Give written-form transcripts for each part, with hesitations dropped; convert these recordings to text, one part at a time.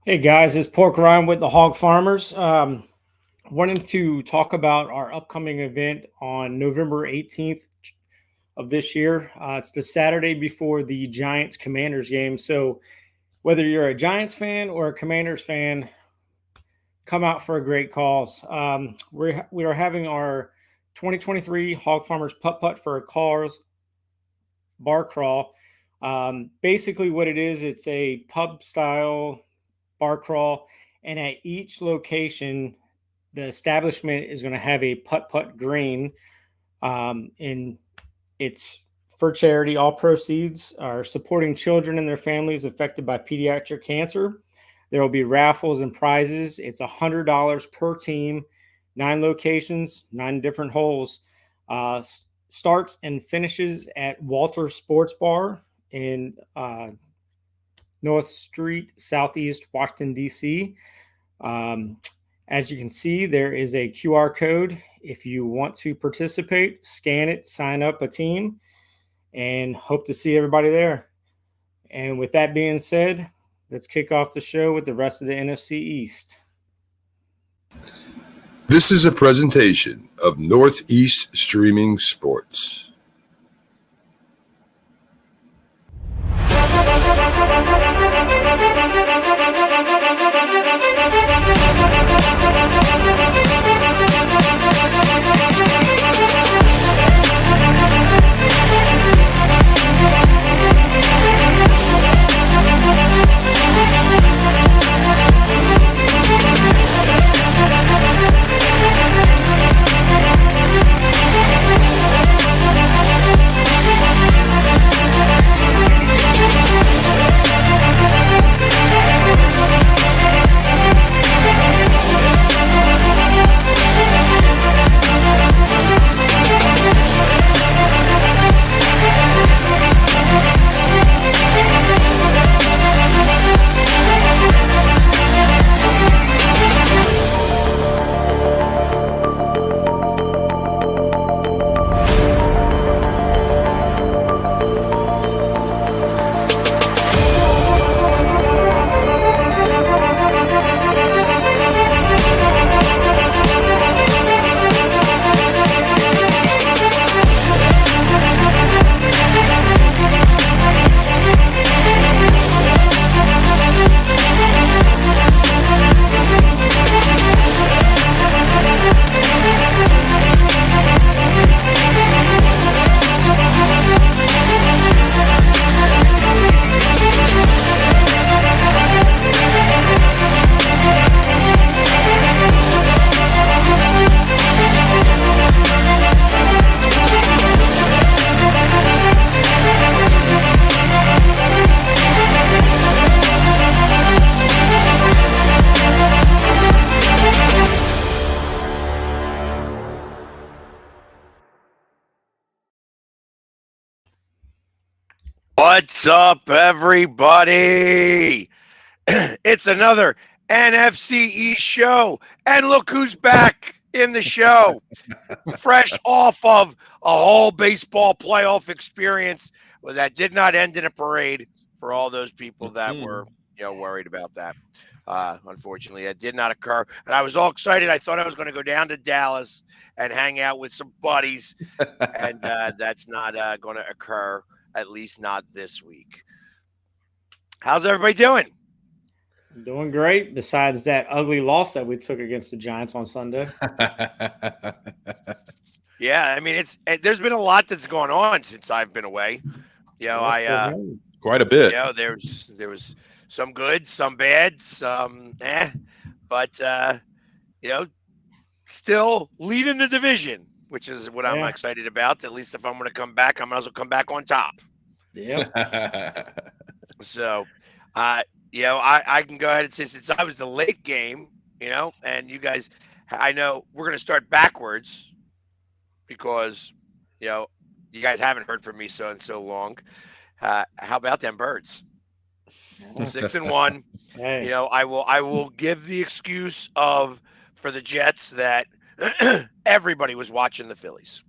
Hey guys, it's Pork Ryan with the Hog Farmers. Wanting to talk about our upcoming event on November 18th of this year. It's the Saturday before the Giants Commanders game. So, whether you're a Giants fan or a Commanders fan, come out for a great cause. We are having our 2023 Hog Farmers Putt Putt for a Cars bar crawl. Basically, what it is, it's a pub style bar crawl, and at each location, the establishment is going to have a putt putt green, and it's for charity. All proceeds are supporting children and their families affected by pediatric cancer. There will be raffles and prizes. It's $100 per team, 9 locations, 9 different holes. Starts and finishes at Walter Sports Bar in North Street, Southeast Washington, D.C. As you can see, there is a QR code. If you want to participate, scan it, sign up a team, and hope to see everybody there. And with that being said, let's kick off the show with the rest of the NFC East. This is a presentation of Northeast Streaming Sports. What's up, everybody? It's another NFC East show, and look who's back in the show. Fresh off of a whole baseball playoff experience that did not end in a parade for all those people that were, worried about that. Unfortunately, it did not occur, and I was all excited. I thought I was going to go down to Dallas and hang out with some buddies, and that's not going to occur. At least not this week. How's everybody doing? Doing great, besides that ugly loss that we took against the Giants on Sunday. Yeah, I mean, there's been a lot that's gone on since I've been away. Quite a bit. There was some good, some bad, some but still leading the division, which is what I'm excited about. At least if I'm going to come back, I might as well come back on top. Yeah. So, I can go ahead and say, since I was the late game, and you guys, I know we're going to start backwards because, you guys haven't heard from me so long. How about them birds? 6-1. Hey. I will give the excuse for the Jets that everybody was watching the Phillies,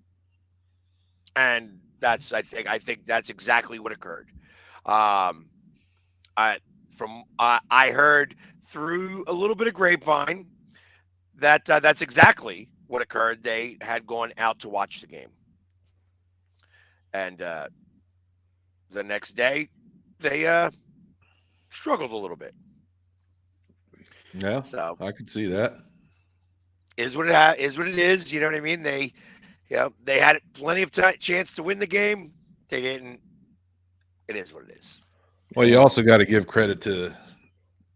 and I think that's exactly what occurred. I heard through a little bit of grapevine that that's exactly what occurred. They had gone out to watch the game, and the next day they struggled a little bit. Yeah, So I could see that. is what it is. You know what I mean? They had plenty of chance to win the game. They didn't. It is what it is. Well, you also got to give credit to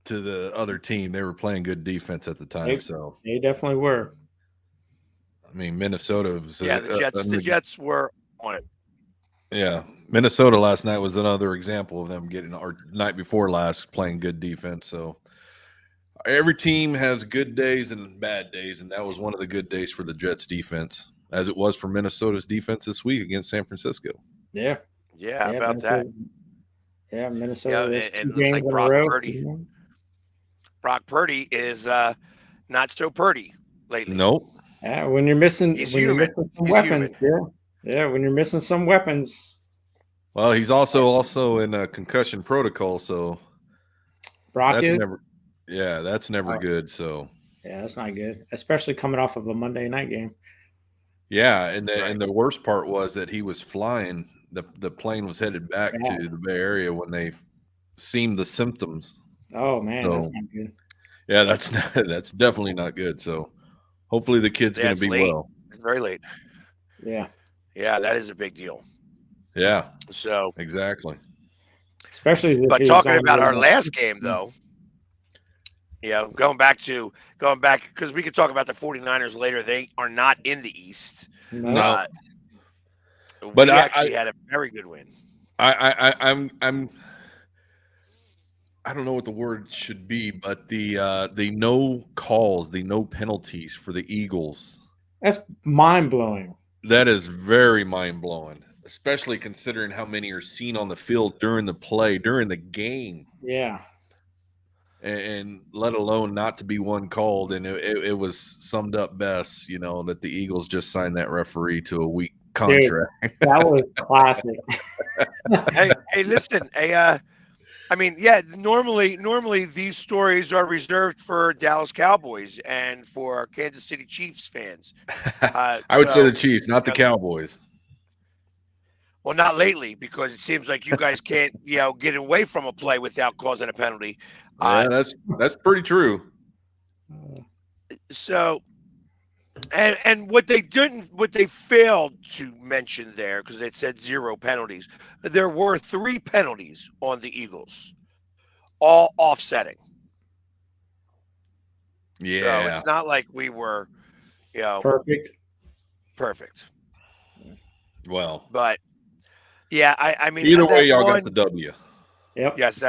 the other team. They were playing good defense at the time. So They definitely were. I mean, Minnesota was the Jets were on it. Yeah, Minnesota last night was another example of them getting, or night before last, playing good defense. So every team has good days and bad days, and that was one of the good days for the Jets defense, as it was for Minnesota's defense this week against San Francisco. Yeah. Yeah, about that. Yeah, Minnesota. Yeah, and it looks like Brock Purdy is not so Purdy lately. Nope. Yeah, when you're missing some weapons, human. yeah, when you're missing some weapons. Well, he's also in a concussion protocol, so Brock is. That's never good. So yeah, that's not good, especially coming off of a Monday night game. Yeah, and the worst part was that he was flying. The plane was headed back to the Bay Area when they seemed the symptoms. Oh man, that's not good. Yeah, that's definitely not good. So hopefully the kid's going to be late. well. It's very late. Yeah. Yeah, that is a big deal. Yeah. So exactly. Especially but talking about our last game though. Yeah, going back because we could talk about the 49ers later. They are not in the East. No. But we actually had a very good win. I don't know what the word should be, but the no calls, the no penalties for the Eagles. That's mind-blowing. That is very mind-blowing, especially considering how many are seen on the field during the game. Yeah. And let alone not to be one called. And it was summed up best, that the Eagles just signed that referee to a week contract. Dude, that was classic. Hey, listen, normally these stories are reserved for Dallas Cowboys and for Kansas City Chiefs fans. I would say the Chiefs, not the Cowboys. Well, not lately, because it seems like you guys can't, get away from a play without causing a penalty. Yeah, that's pretty true. So, and what they failed to mention there, because it said 0 penalties, there were 3 penalties on the Eagles, all offsetting. Yeah. So it's not like we were, perfect. Well, but yeah, I mean, either way, y'all got the W. Yep. Yes,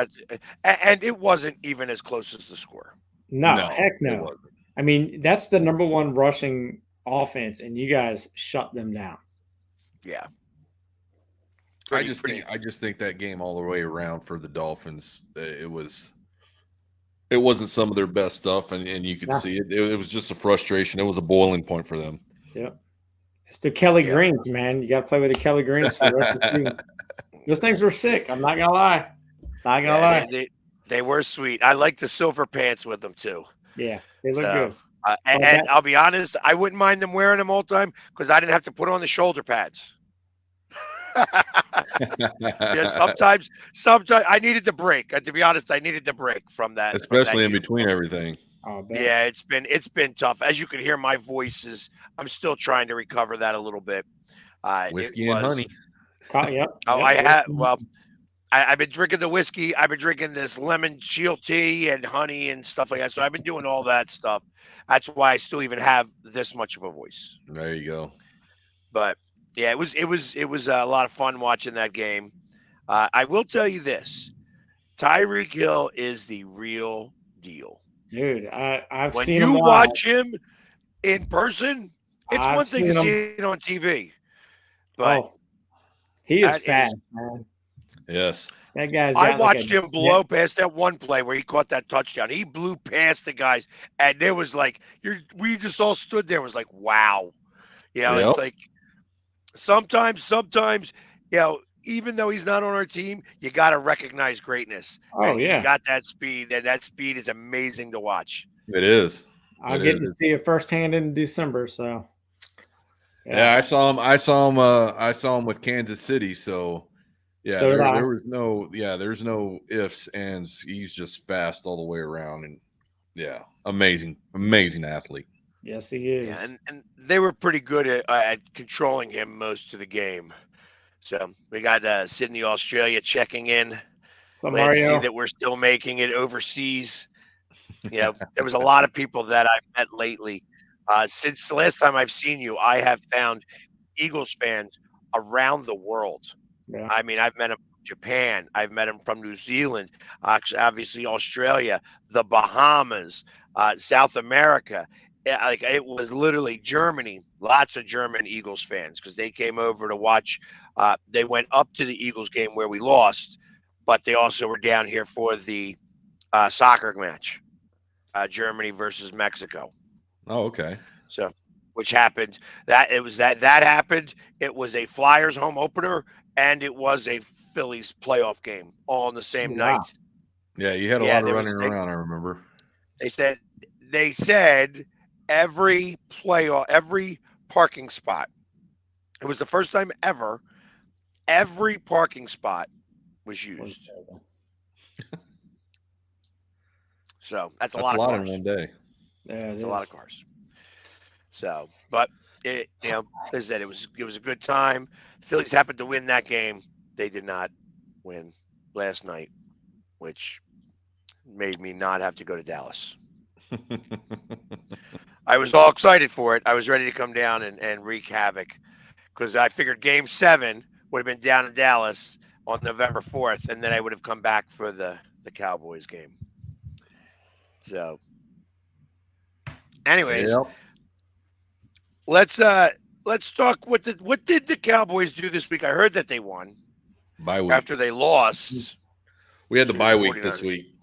and it wasn't even as close as the score. No, heck no. I mean, that's the number 1 rushing offense, and you guys shut them down. Yeah. I just think that game all the way around for the Dolphins, it wasn't some of their best stuff, and you could see it. It was just a frustration. It was a boiling point for them. Yep. It's the Kelly Greens, man. You got to play with the Kelly Greens for the rest of the season. Those things were sick. I'm not gonna lie. They were sweet. I like the silver pants with them too. Yeah, they look good. And I'll be honest, I wouldn't mind them wearing them all the time because I didn't have to put on the shoulder pads. Yeah, sometimes I needed the break. To be honest, I needed the break from that, especially in between everything. Yeah, it's been tough. As you can hear, my voice I'm still trying to recover that a little bit. Whiskey and honey. Yep. I've been drinking the whiskey. I've been drinking this lemon shield tea and honey and stuff like that. So I've been doing all that stuff. That's why I still even have this much of a voice. There you go. But yeah, it was a lot of fun watching that game. I will tell you this: Tyreek Hill is the real deal. Dude, I've when seen you him watch him in person, it's one thing to see it on TV, but he is fast, man. Yes, that guy's. I watched him blow past that one play where he caught that touchdown. He blew past the guys, and there was like we just all stood there. And was like, wow, It's like sometimes even though he's not on our team, you got to recognize greatness. Oh, And he's yeah. got that speed, and that speed is amazing to watch. It is. I'll get to see it firsthand in December. So, yeah, I saw him. I saw him with Kansas City. So, yeah, So did I. there's no ifs, ands. He's just fast all the way around, and yeah, amazing athlete. Yes, he is. Yeah, and they were pretty good at controlling him most of the game. So we got Sydney, Australia checking in. So Glad to see Mario, that we're still making it overseas. You know, there was a lot of people that I've met lately. Since the last time I've seen you, I have found Eagles fans around the world. yeah, I mean, I've met them from Japan. I've met them from New Zealand, obviously Australia, the Bahamas, South America. Like it was literally Germany. Lots of German Eagles fans because they came over to watch. They went up to the Eagles game where we lost, but they also were down here for the soccer match, Germany versus Mexico. Oh, okay. So, which happened that happened. It was a Flyers home opener and it was a Phillies playoff game all on the same wow. night. Yeah, you had a lot of running around. I remember. They said every parking spot. It was the first time ever every parking spot was used. So that's a lot of cars in one day. Yeah, it's a lot of cars. So, but as I said, it was a good time. The Phillies happened to win that game. They did not win last night, which made me not have to go to Dallas. I was all excited for it. I was ready to come down and wreak havoc because I figured Game 7 would have been down in Dallas on November 4th, and then I would have come back for the Cowboys game. So, anyways, let's talk. What did the Cowboys do this week? I heard that they won bye week after they lost. We had the bye week this week.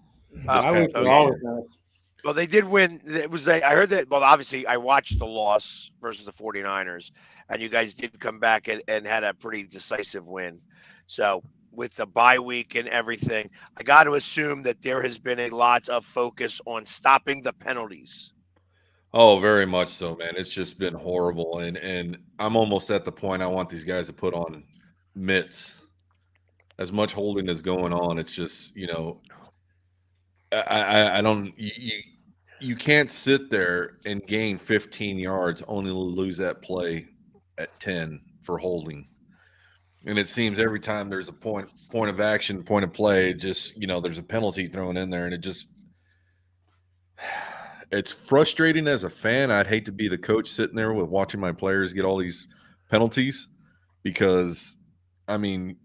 Well, they did win. It was I heard that. Well, obviously, I watched the loss versus the 49ers, and you guys did come back and had a pretty decisive win. So, with the bye week and everything, I got to assume that there has been a lot of focus on stopping the penalties. Oh, very much so, man. It's just been horrible, and I'm almost at the point I want these guys to put on mitts. As much holding is going on, it's just I don't you can't sit there and gain 15 yards only to lose that play at 10 for holding. And it seems every time there's a point of action, point of play, just there's a penalty thrown in there, and it's frustrating as a fan. I'd hate to be the coach sitting there with watching my players get all these penalties because, I mean,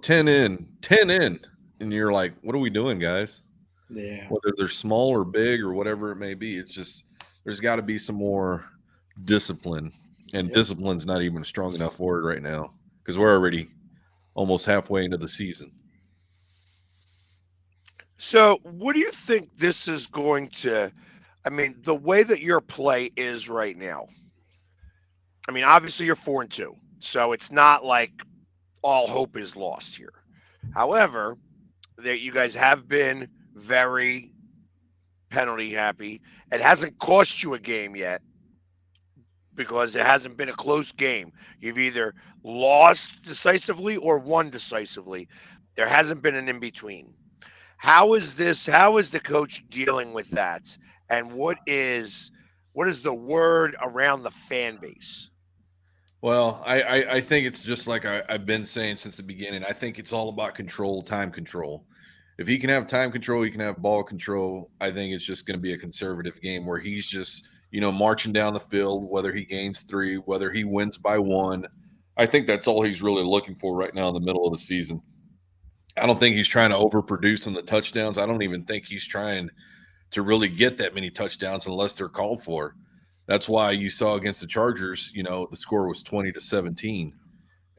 10 in, and you're like, what are we doing, guys? Yeah. Whether they're small or big or whatever it may be, it's just there's got to be some more discipline, and discipline's not even a strong enough word right now because we're already almost halfway into the season. So, what do you think this is going to? I mean, the way that your play is right now. I mean, obviously you're 4-2, so it's not like all hope is lost here. However, you guys have been very penalty happy. It hasn't cost you a game yet because it hasn't been a close game. You've either lost decisively or won decisively. There hasn't been an in between. How is the coach dealing with that? And what is the word around the fan base? Well, I think it's just like I've been saying since the beginning. I think it's all about control, time control. If he can have time control, he can have ball control. I think it's just going to be a conservative game where he's just, marching down the field, whether he gains 3, whether he wins by 1. I think that's all he's really looking for right now in the middle of the season. I don't think he's trying to overproduce on the touchdowns. I don't even think he's trying to really get that many touchdowns unless they're called for. That's why you saw against the Chargers, the score was 20-17.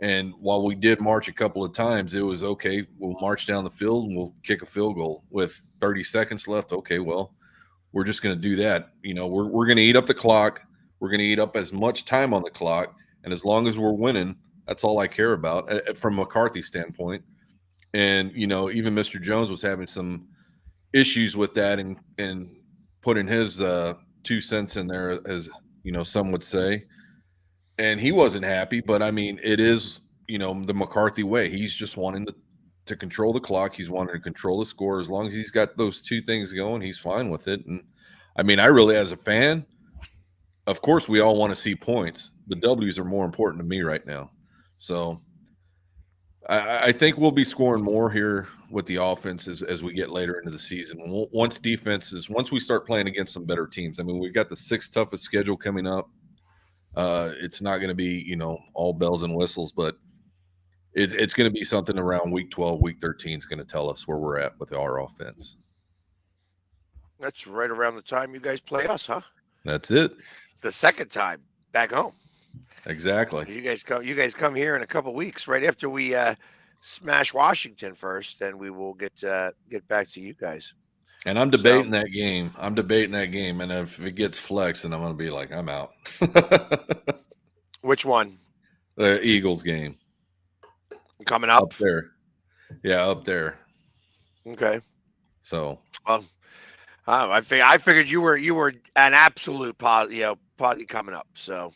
And while we did march a couple of times, it was okay. We'll march down the field and we'll kick a field goal with 30 seconds left. Okay, well, we're just going to do that. We're going to eat up the clock. We're going to eat up as much time on the clock. And as long as we're winning, That's all I care about from McCarthy's standpoint. And, even Mr. Jones was having some issues with that and putting his 2 cents in there, as, some would say. And he wasn't happy, but I mean, it is, the McCarthy way. He's just wanting to control the clock. He's wanting to control the score. As long as he's got those 2 things going, he's fine with it. And I mean, I really, as a fan, of course, we all want to see points. The W's are more important to me right now. So I think we'll be scoring more here with the offense as we get later into the season. Once we start playing against some better teams. I mean, we've got the 6th toughest schedule coming up. It's not going to be, all bells and whistles, but it's going to be something around week 12, week 13 is going to tell us where we're at with our offense. That's right around the time you guys play us, huh? That's it. The second time back home. Exactly. You guys come here in a couple weeks, right after we smash Washington first, and we will get back to you guys. And I'm debating that game. And if it gets flexed, then I'm going to be like, I'm out. Which one? The Eagles game. Coming up there. Yeah, up there. Okay. So. Well, I figured you were an absolute party coming up. So.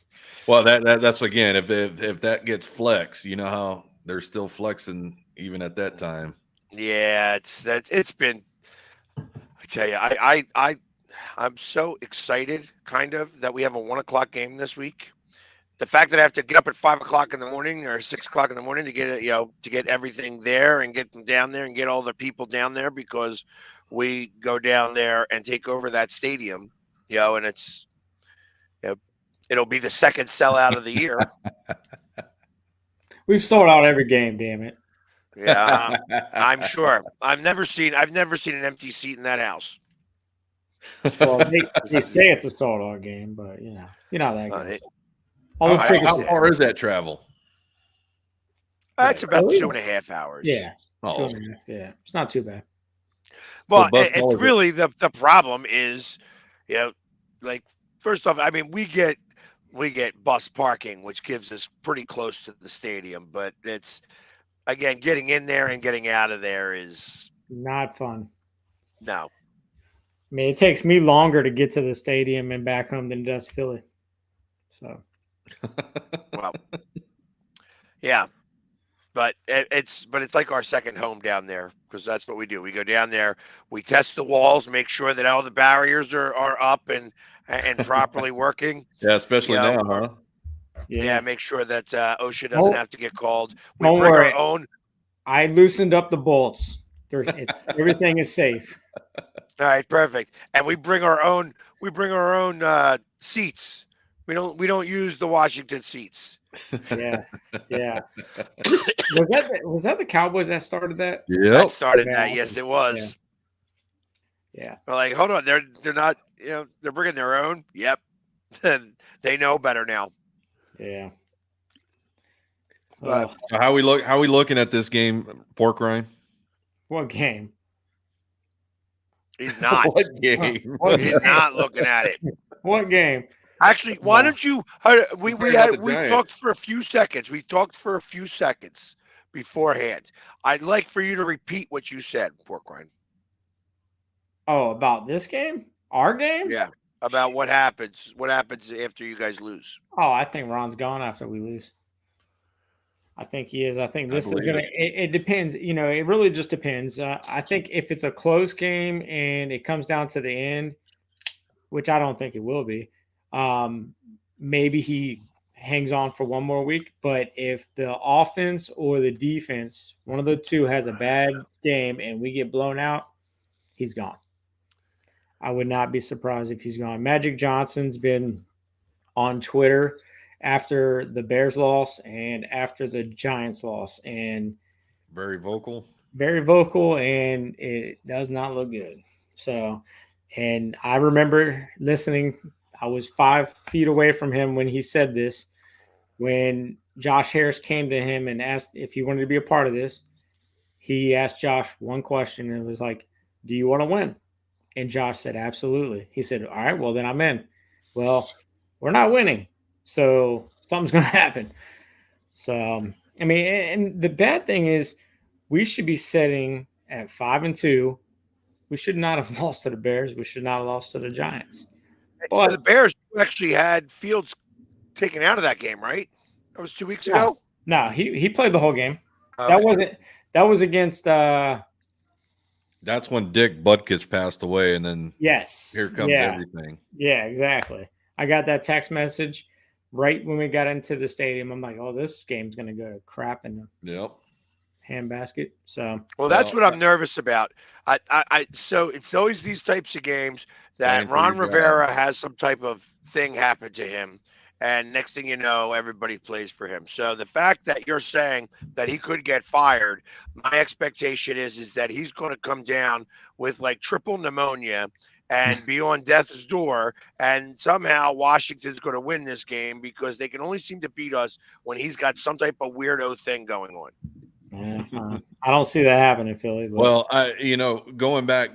Well, that's again, if that gets flexed, you know how they're still flexing even at that time. Yeah, it's been. I tell you, I'm so excited, kind of, that we have a 1:00 game this week. The fact that I have to get up at 5:00 in the morning or 6:00 in the morning to get it, to get everything there and get them down there and get all the people down there, because we go down there and take over that stadium, and it's, it'll be the second sellout of the year. We've sold out every game, damn it. Yeah, I'm sure. I've never seen an empty seat in that house. Well, they say it's a sold-out game, but you know how that goes. How far is that travel? It's about 2.5 hours. Yeah. Oh. 2.5. Yeah, it's not too bad. Well, it's really the problem is, like, first off, I mean, we get bus parking, which gives us pretty close to the stadium, but it's, again, getting in there and getting out of there is not fun. No. I mean, it takes me longer to get to the stadium and back home than it does Philly. So. Well, yeah, but it's like our second home down there, because that's what we do. We go down there, we test the walls, make sure that all the barriers are up and properly working. Yeah, especially now, huh? Yeah, make sure that OSHA doesn't have to get called. We Don't bring worry. our own. I loosened up the bolts. Everything is safe. All right, perfect. And we bring our own. Seats. We don't use the Washington seats. Yeah. Was that the Cowboys that started that? Yeah, that started that. Yes, it was. Yeah. We're like, hold on, they're not. They're bringing their own. Yep. They know better now. Yeah. But so how we looking at this game, Pork Rind? What game? He's not. What game? He's not looking at it. What game? Actually, why don't you? We talked for a few seconds. We talked for a few seconds beforehand. I'd like for you to repeat what you said, Pork Rind. Oh, about this game? Our game? Yeah. About what happens. What happens after you guys lose? Oh, I think Ron's gone after we lose. I think he is. I think this is going to – it depends. It really just depends. I think if it's a close game and it comes down to the end, which I don't think it will be, maybe he hangs on for one more week. But if the offense or the defense, one of the two, has a bad game and we get blown out, he's gone. I would not be surprised if he's gone. Magic Johnson's been on Twitter after the Bears loss and after the Giants loss, and very vocal, and it does not look good. So, and I remember listening. I was 5 feet away from him when he said this. When Josh Harris came to him and asked if he wanted to be a part of this, he asked Josh one question, and it was like, "Do you want to win?" And Josh said, "Absolutely." He said, "All right, well, then I'm in." Well, we're not winning, so something's going to happen. So, I mean, and the bad thing is we should be sitting at 5-2. We should not have lost to the Bears. We should not have lost to the Giants. So But the Bears actually had Fields taken out of that game, right? That was 2 weeks no, ago. no, he played the whole game. Okay. That was against That's when Dick Butkus passed away, and then yes. here comes Yeah. everything. Yeah, exactly. I got that text message right when we got into the stadium. I'm like, oh, this game's gonna go to crap in the Yep. handbasket. So Well, that's what I'm nervous about. So it's always these types of games that Playing for your Ron job. Rivera has some type of thing happen to him, and next thing you know, everybody plays for him. So the fact that you're saying that he could get fired, my expectation is that he's going to come down with like triple pneumonia and be on death's door, and somehow Washington's going to win this game because they can only seem to beat us when he's got some type of weirdo thing going on. I don't see that happening, Philly. But. Well, going back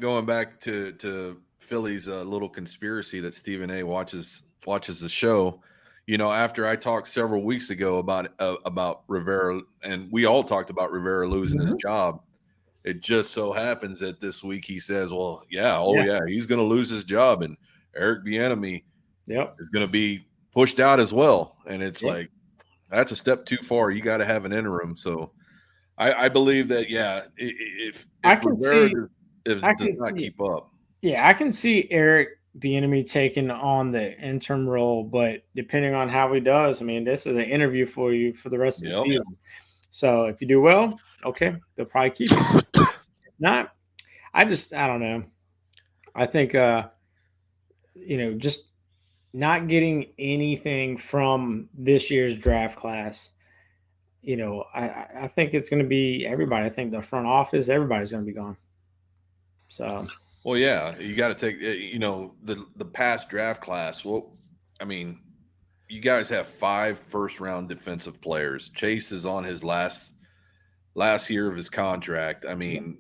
to Philly's little conspiracy that Stephen A. watches the show. After I talked several weeks ago about Rivera, and we all talked about Rivera losing his job. It just so happens that this week he says, "Well, yeah, he's going to lose his job, and Eric Bieniemy is going to be pushed out as well." And it's like that's a step too far. You got to have an interim. So I believe that if Rivera does not keep up, I can see Eric Bieniemy taking on the interim role, but depending on how he does, I mean, this is an interview for you for the rest of the season. So if you do well, okay, they'll probably keep you. If not, I don't know. I think just not getting anything from this year's draft class. I think it's going to be everybody. I think the front office, everybody's going to be gone. So. Well, yeah, you got to take the past draft class. Well, I mean, you guys have 5 first-round defensive players. Chase is on his last year of his contract. I mean,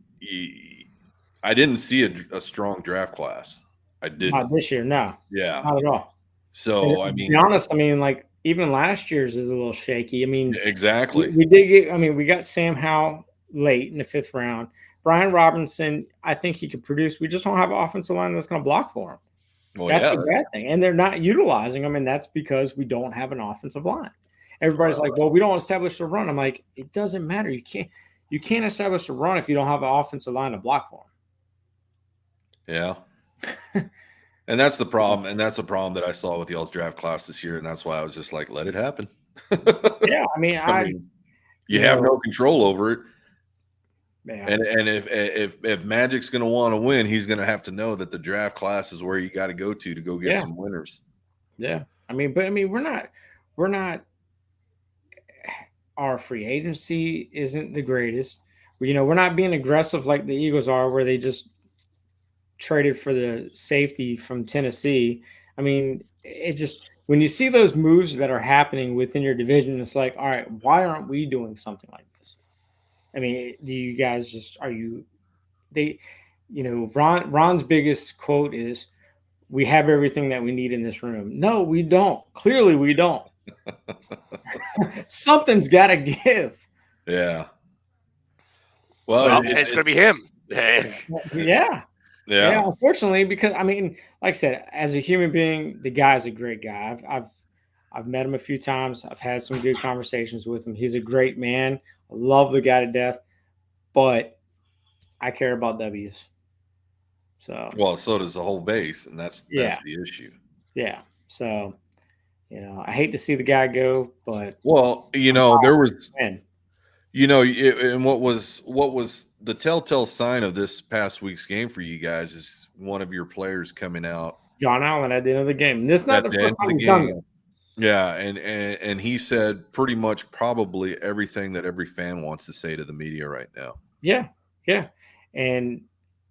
I didn't see a strong draft class. I didn't. Not this year, no. Yeah, not at all. So to be honest, I mean, like even last year's is a little shaky. I mean, exactly. We did get. I mean, we got Sam Howell late in the 5th round. Brian Robinson, I think he could produce. We just don't have an offensive line that's going to block for him. Well, that's the bad thing. And they're not utilizing them, and that's because we don't have an offensive line. Everybody's like, well, we don't establish a run. I'm like, it doesn't matter. You can't establish a run if you don't have an offensive line to block for them. Yeah. And that's the problem. And that's a problem that I saw with y'all's draft class this year. And that's why I was just like, let it happen. Yeah. I mean, you have no control over it. Yeah. And if Magic's going to want to win, he's going to have to know that the draft class is where you got to go get some winners. Yeah. We're not. Our free agency isn't the greatest. We're not being aggressive like the Eagles are, where they just traded for the safety from Tennessee. I mean, it's just when you see those moves that are happening within your division, it's like, all right, why aren't we doing something like this? I mean, do you guys Ron's biggest quote is, we have everything that we need in this room. No, we don't. Clearly we don't. Something's got to give. Yeah. Well, it's going to be him. Yeah. Unfortunately, because I mean, like I said, as a human being, the guy's a great guy. I've met him a few times. I've had some good conversations with him. He's a great man. I love the guy to death, but I care about W's. So does the whole base, and that's the issue. Yeah. So, I hate to see the guy go, but there was, and what was the telltale sign of this past week's game for you guys is one of your players coming out, John Allen, at the end of the game. And this is not the first time he's done that. Yeah, and he said pretty much probably everything that every fan wants to say to the media right now. Yeah, and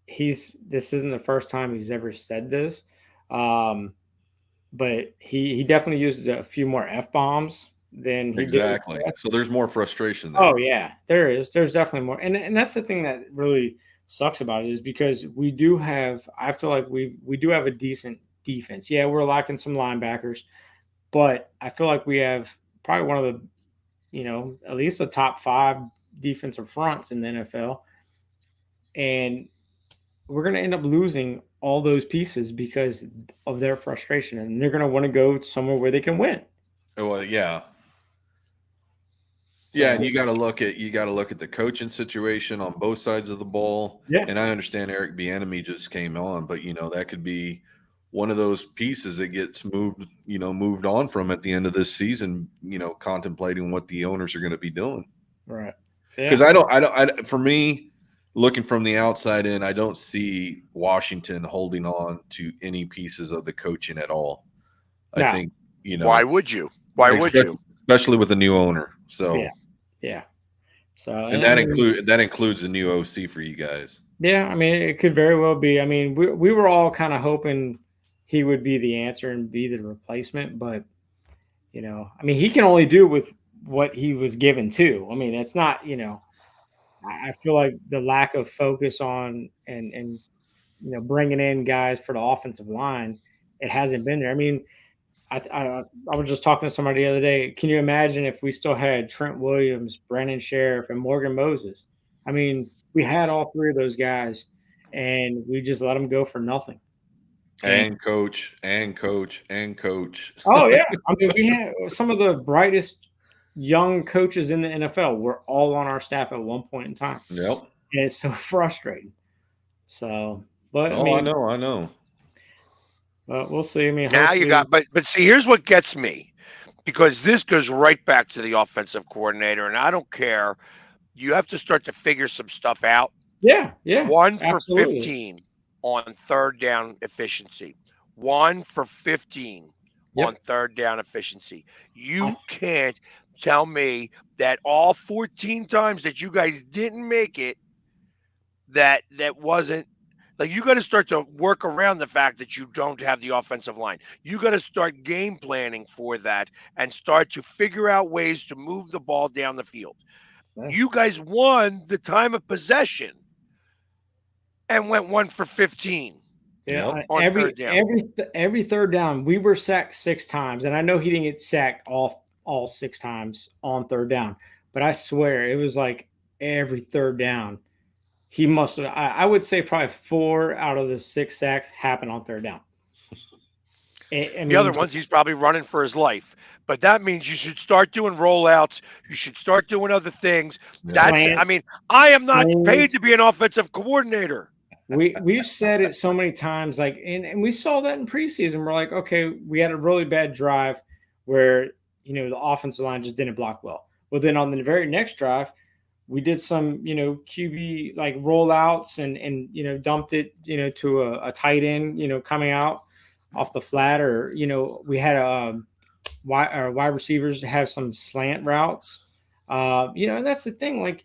this isn't the first time he's ever said this, but he definitely uses a few more F-bombs than he did. So there's more frustration there. Oh yeah, there is. There's definitely more, and that's the thing that really sucks about it, is because we do have. I feel like we do have a decent defense. Yeah, we're lacking some linebackers. But I feel like we have probably one of the at least a top 5 defensive fronts in the NFL. And we're going to end up losing all those pieces because of their frustration, and they're going to want to go somewhere where they can win. Well, yeah. So, Yeah, and you got to look at the coaching situation on both sides of the ball. Yeah. And I understand Eric Bieniemy just came on, but that could be one of those pieces that gets moved on from at the end of this season. Contemplating what the owners are going to be doing. Right. Because for me, looking from the outside in, I don't see Washington holding on to any pieces of the coaching at all. No. I think Why would you? Why would you? Especially with a new owner. So yeah. So and that includes the new OC for you guys. Yeah, I mean, it could very well be. I mean, we were all kind of hoping he would be the answer and be the replacement, but I mean, he can only do with what he was given too. I mean, it's not, I feel like the lack of focus on and bringing in guys for the offensive line, it hasn't been there. I mean, I was just talking to somebody the other day. Can you imagine if we still had Trent Williams, Brandon Sheriff, and Morgan Moses? I mean, we had all 3 of those guys, and we just let them go for nothing. And coach. Oh yeah, I mean, we had some of the brightest young coaches in the NFL were all on our staff at one point in time. Yep, and it's so frustrating. So, but I know. But we'll see. I mean, now you got, but see, here's what gets me, because this goes right back to the offensive coordinator, and I don't care. You have to start to figure some stuff out. Yeah. 1 for absolutely. 15 on third down efficiency. 1 for 15 on third down efficiency. You can't tell me that all 14 times that you guys didn't make it, that wasn't. Like, you got to start to work around the fact that you don't have the offensive line. You got to start game planning for that and start to figure out ways to move the ball down the field. Yeah. You guys won the time of possession and went 1 for 15. Yeah, every third down, we were sacked 6 times, and I know he didn't get sacked all 6 times on third down, but I swear it was like every third down. He must have, I would say probably 4 out of the 6 sacks happened on third down. The other ones, he's probably running for his life. But that means you should start doing rollouts. You should start doing other things. I am not paid to be an offensive coordinator. We've said it so many times, like, and we saw that in preseason. We're like, okay, we had a really bad drive where, the offensive line just didn't block well. Well, then on the very next drive, we did some, QB like rollouts and dumped it, to a tight end, coming out off the flat, or, we had our wide receivers have some slant routes, and that's the thing. Like,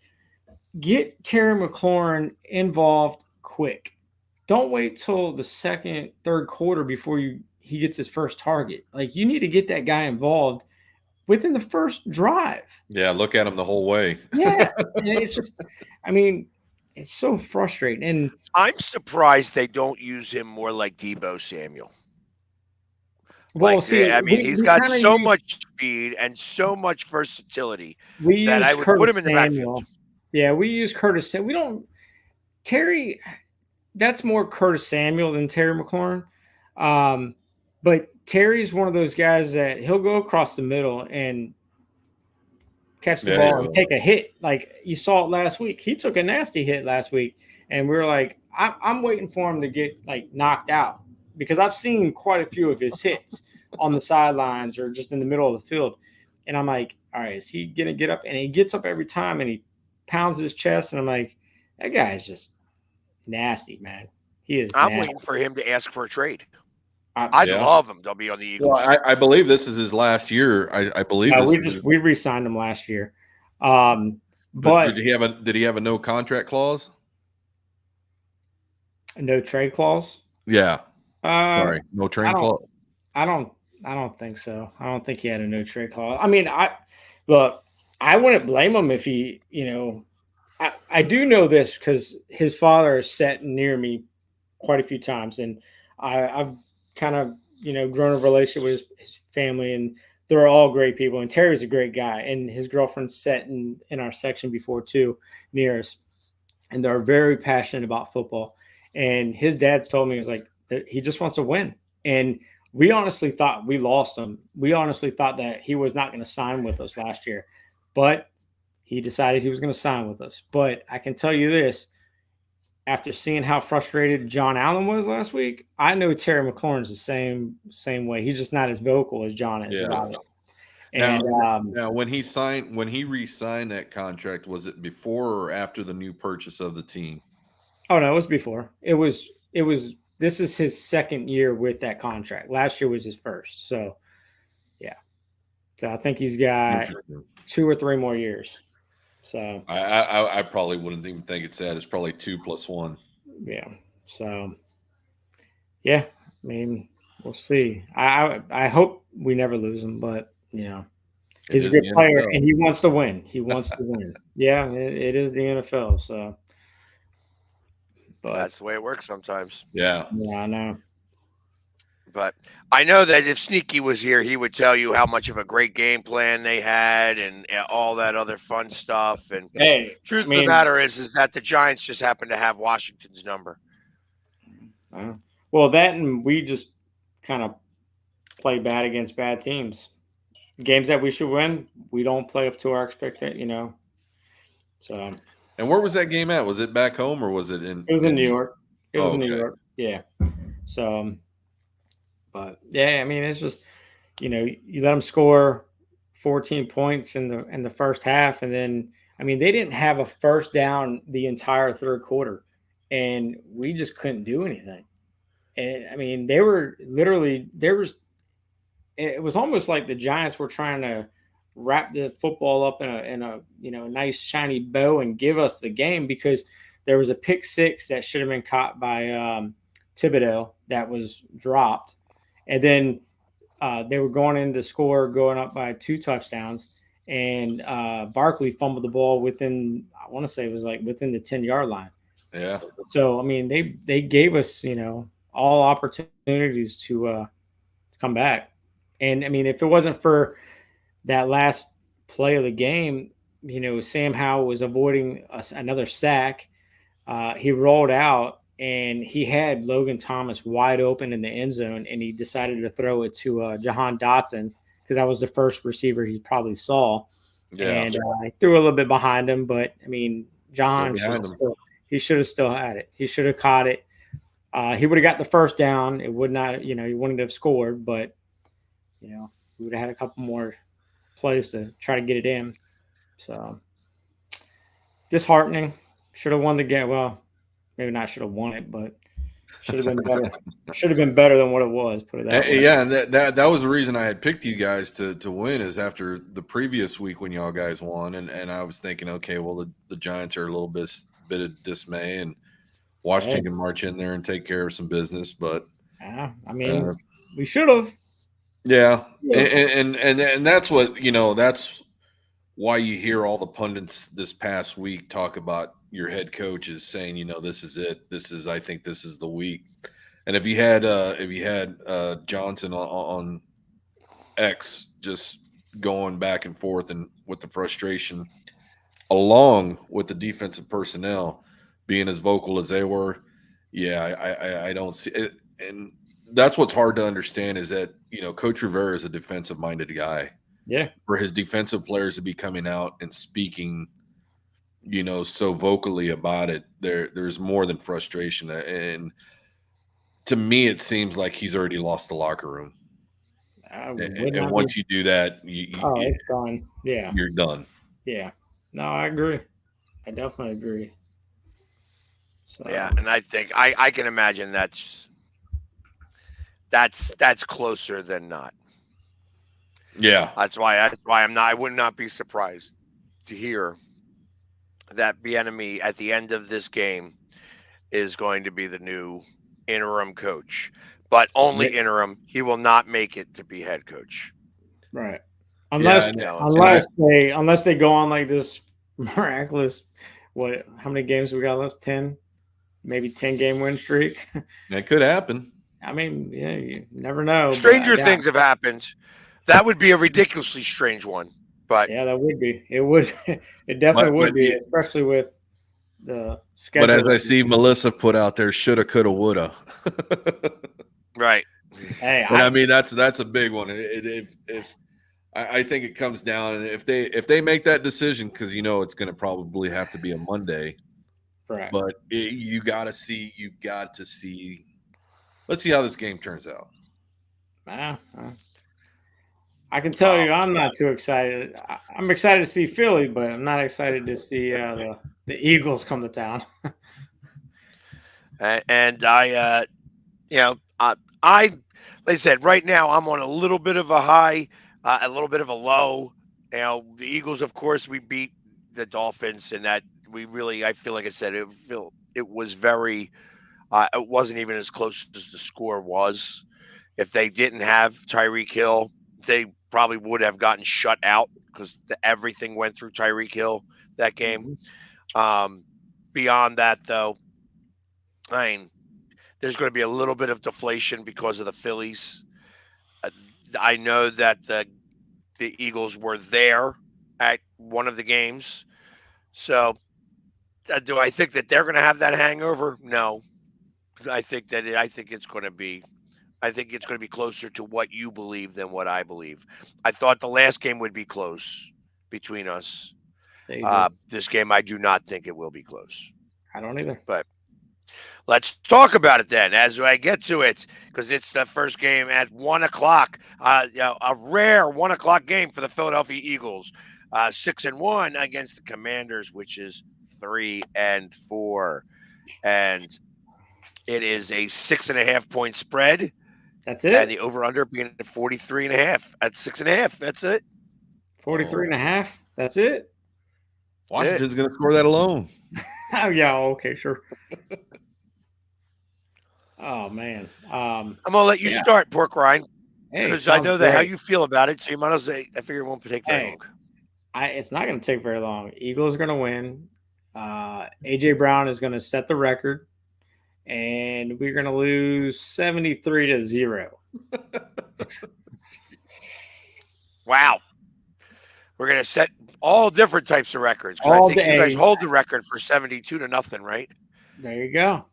get Terry McLaurin involved quick. Don't wait till the second, third quarter before he gets his first target. Like, you need to get that guy involved within the first drive. Yeah, look at him the whole way. Yeah, and it's just, it's so frustrating. And I'm surprised they don't use him more like Deebo Samuel. Well, he's got so much speed and so much versatility that I would put him in the backfield. Yeah, we use Curtis Samuel. We don't Terry. That's more Curtis Samuel than Terry McLaurin. But Terry's one of those guys that he'll go across the middle and catch the ball and take a hit. Like, you saw it last week. He took a nasty hit last week, and we were like, I'm waiting for him to get knocked out, because I've seen quite a few of his hits on the sidelines or just in the middle of the field. And I'm like, all right, is he going to get up? And he gets up every time and he pounds his chest. And I'm like, that guy is just nasty, man. He is. I'm waiting for him to ask for a trade. I love him. They'll be on the Eagles. Well, I believe this is his last year. I believe we re-signed him last year. But did he have a no contract clause? A no trade clause? Yeah. Sorry, no trade clause. I don't think so. I don't think he had a no trade clause. I wouldn't blame him if he, I do know this because his father sat near me quite a few times, and I've kind of, grown a relationship with his family, and they're all great people. And Terry's a great guy, and his girlfriend sat in our section before too, near us, and they're very passionate about football. And his dad's told me, he was like, that he just wants to win. And we honestly thought we lost him. We honestly thought that he was not going to sign with us last year, but he decided he was going to sign with us. But I can tell you this, after seeing how frustrated John Allen was last week, I know Terry McLaurin's the same way. He's just not as vocal as John is about it. And now, when he re-signed that contract, was it before or after the new purchase of the team? Oh no, it was before. It was. This is his second year with that contract. Last year was his first. So, yeah. So I think he's got 2 or 3 more years. So I probably wouldn't even think it's that. It's probably 2 + 1. Yeah. So yeah, I mean, we'll see. I hope we never lose him, but he's a good player and he wants to win. He wants to win. Yeah, it is the NFL. So, but that's the way it works sometimes. Yeah, I know. But I know that if Sneaky was here, he would tell you how much of a great game plan they had and all that other fun stuff. And truth of the matter is that the Giants just happen to have Washington's number. Well, that and we just kind of play bad against bad teams. Games that we should win, we don't play up to our expectation, So. And where was that game at? Was it back home or was it in? It was in New York. It was in okay. New York. Yeah. So. But yeah, I mean, it's just, you let them score 14 points in the first half, and then they didn't have a first down the entire third quarter, and we just couldn't do anything. And they were literally it was almost like the Giants were trying to wrap the football up in a nice shiny bow and give us the game, because there was a pick six that should have been caught by Thibodeau that was dropped. And then they were going up by 2 touchdowns, and Barkley fumbled the ball within, I want to say it was like within the 10-yard line. Yeah. So, they gave us, all opportunities to come back. And, if it wasn't for that last play of the game, Sam Howell was avoiding another sack. He rolled out, and he had Logan Thomas wide open in the end zone, and he decided to throw it to Jahan Dotson, because that was the first receiver he probably saw. Yeah. And I threw a little bit behind him, but, Jahan should have still had it. He should have caught it. He would have got the first down. It would not, he wouldn't have scored, but, we would have had a couple more plays to try to get it in. So, disheartening. Should have won the game. Well, maybe not should have won it, but should have been better. Should have been better than what it was. Put it that way. Yeah, and that was the reason I had picked you guys to win, is after the previous week when y'all guys won, and I was thinking, okay, well the Giants are a little bit of dismay, and Washington can march in there and take care of some business, but we should have. Yeah, and that's what that's why you hear all the pundits this past week talk about your head coach is saying, this is it. I think this is the week. And if you had Johnson on X just going back and forth and with the frustration, along with the defensive personnel being as vocal as they were, I don't see it. And that's what's hard to understand, is that Coach Rivera is a defensive minded guy. Yeah, for his defensive players to be coming out and speaking, so vocally about it, there's more than frustration. And to me, it seems like he's already lost the locker room. And once you do that, it's gone. Yeah, you're done. Yeah, no, I agree. I definitely agree. So. Yeah, and I think I can imagine that's closer than not. Yeah, that's why I would not be surprised to hear that Bieniemy at the end of this game is going to be the new interim coach, but only interim. He will not make it to be head coach. Right. Unless they go on like this miraculous, how many games we got left? 10, maybe 10-game win streak. That could happen. You never know. Stranger things have happened. That would be a ridiculously strange one. But Yeah, that would be. It would. It definitely would be, especially with the schedule. But as I see Melissa put out there, shoulda, coulda, woulda. right. Hey, And I mean that's a big one. If I think it comes down, and if they make that decision, because it's going to probably have to be a Monday. correct. But you got to see. Let's see how this game turns out. I can tell you, I'm not too excited. I'm excited to see Philly, but I'm not excited to see the Eagles come to town. And I, like I said, right now I'm on a little bit of a high, a little bit of a low. The Eagles, of course, we beat the Dolphins, and that I feel like I said, it was very, it wasn't even as close as the score was. If they didn't have Tyreek Hill, they probably would have gotten shut out because everything went through Tyreek Hill that game. Beyond that, though, I mean, there's going to be a little bit of deflation because of the Phillies. I know that the Eagles were there at one of the games. So, do I think that they're going to have that hangover? No. I think it's going to be closer to what you believe than what I believe. I thought the last game would be close between us. This game, I do not think it will be close. I don't either. But let's talk about it then as I get to it, because it's the first game at 1:00. A rare 1:00 game for the Philadelphia Eagles. 6-1 against the Commanders, which is 3-4, and it is a 6.5 point spread. That's it. And the over/under being at 43.5 at 6.5. That's it. 43.5. That's it. Washington's going to score that alone. Oh yeah. Okay. Sure. Oh man. I'm gonna let you start, Pork Rind, because I know that how you feel about it. So you might as well say, I figure it won't take very long. It's not going to take very long. Eagles are going to win. AJ Brown is going to set the record, and we're going to lose 73-0. Wow. We're going to set all different types of records. I think you guys hold the record for 72-0, right? There you go.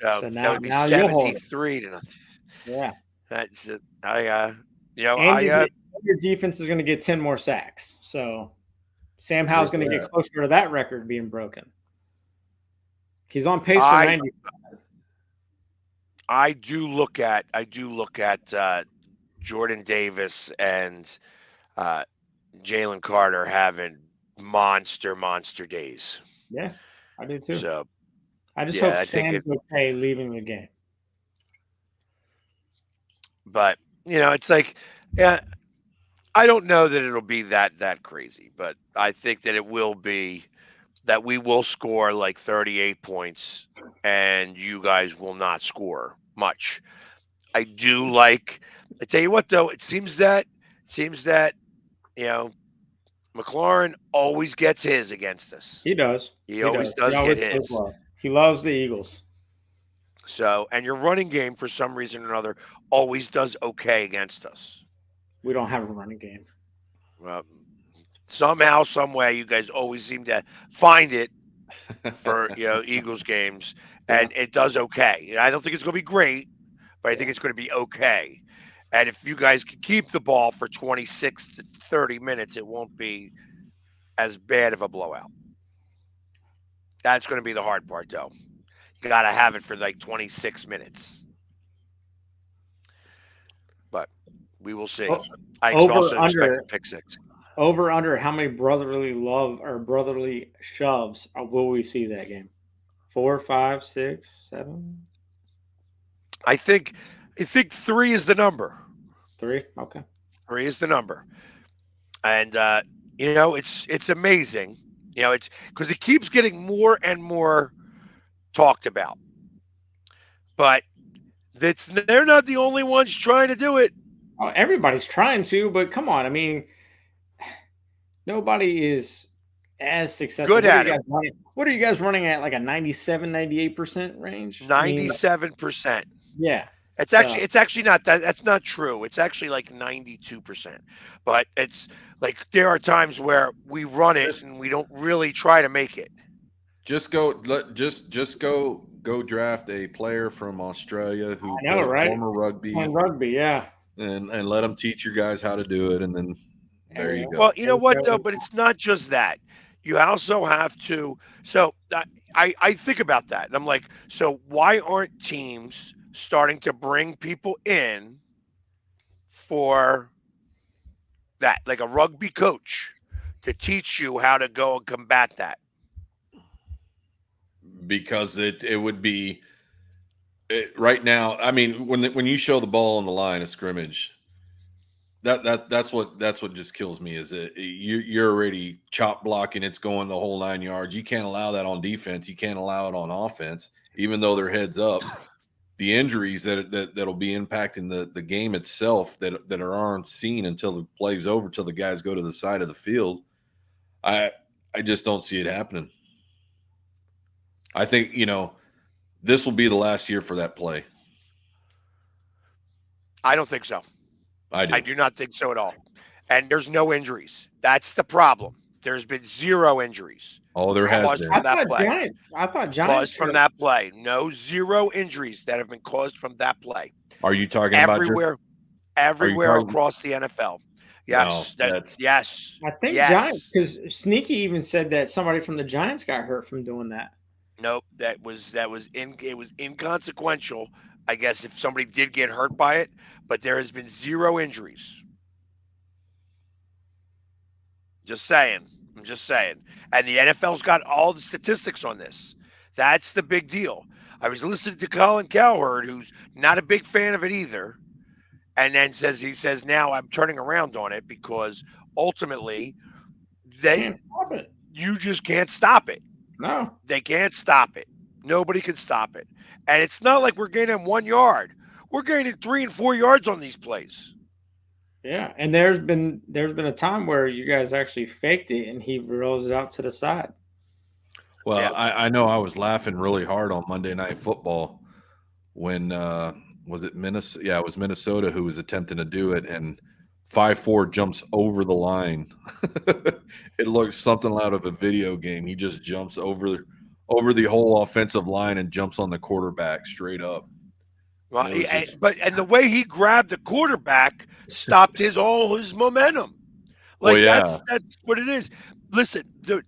So now, that would be 73-0. Yeah. That's it. Your defense is going to get 10 more sacks. So Sam Howell's going to get closer to that record being broken. He's on pace for 90. I do look at Jordan Davis and Jalen Carter having monster days. Yeah, I do too. So I just hope Sam's okay leaving the game. But it's like, I don't know that it'll be that crazy, but I think that it will be that we will score like 38 points and you guys will not score much. I tell you what though, it seems that McLaurin always gets his against us. He does. He always does get his. Well. He loves the Eagles. So, and your running game for some reason or another always does okay against us. We don't have a running game. Well, somehow, some way, you guys always seem to find it for Eagles games, and it does okay. I don't think it's going to be great, but I think it's going to be okay. And if you guys can keep the ball for 26 to 30 minutes, it won't be as bad of a blowout. That's going to be the hard part, though. You got to have it for like 26 minutes. But we will see. I also expect a pick six. Over under how many brotherly love or brotherly shoves will we see that game? 4, 5, 6, 7? I think 3 is the number. 3? Okay. 3 is the number. And it's amazing. It's because it keeps getting more and more talked about. But they're not the only ones trying to do it. Oh, everybody's trying to, but come on. I mean, nobody is as successful. Good at it. What are you guys running at, like a 97, 98% range? 97%. Yeah. It's actually not that. That's not true. It's actually like 92%. But it's like there are times where we run it and we don't really try to make it. Just go draft a player from Australia who I know, played right? former rugby On rugby, yeah. and let them teach your guys how to do it, and then there you Well, go. you know what though, but it's not just that. You also have to. So I think about that, and I'm like, so why aren't teams starting to bring people in for that, like a rugby coach, to teach you how to go and combat that? Because it would be right now. I mean, when you show the ball on the line of scrimmage, that's what just kills me is that you're already chop blocking. It's going the whole 9 yards. You can't allow that on defense. You can't allow it on offense, even though they're heads up. The injuries that'll be impacting the game itself that aren't seen until the play's over, till the guys go to the side of the field. I just don't see it happening. I think this will be the last year for that play. I don't think so. I do not think so at all. And there's no injuries. That's the problem. There's been 0 injuries. Oh, there has caused been. from that play. I thought Giants Caused from that play. No 0 injuries that have been caused from that play. Are you talking everywhere talking- across the NFL? Yes. No, that's yes. I think yes. Giants, because Sneaky even said that somebody from the Giants got hurt from doing that. Nope. It was inconsequential. I guess if somebody did get hurt by it, but there has been 0 injuries. Just saying. I'm just saying. And the NFL's got all the statistics on this. That's the big deal. I was listening to Colin Cowherd, who's not a big fan of it either, and then he says now I'm turning around on it because ultimately you just can't stop it. No. They can't stop it. Nobody can stop it. And it's not like we're gaining 1 yard. We're gaining 3 and 4 yards on these plays. Yeah, and there's been a time where you guys actually faked it and he rolls out to the side. Well, Yeah. I know I was laughing really hard on Monday Night Football when was it Minnesota? Yeah, it was Minnesota who was attempting to do it, and 5-4 jumps over the line. It looks something out of a video game. He just jumps over the whole offensive line and jumps on the quarterback straight up. Well, and the way he grabbed the quarterback stopped all his momentum. Like that's what it is. Listen, dude,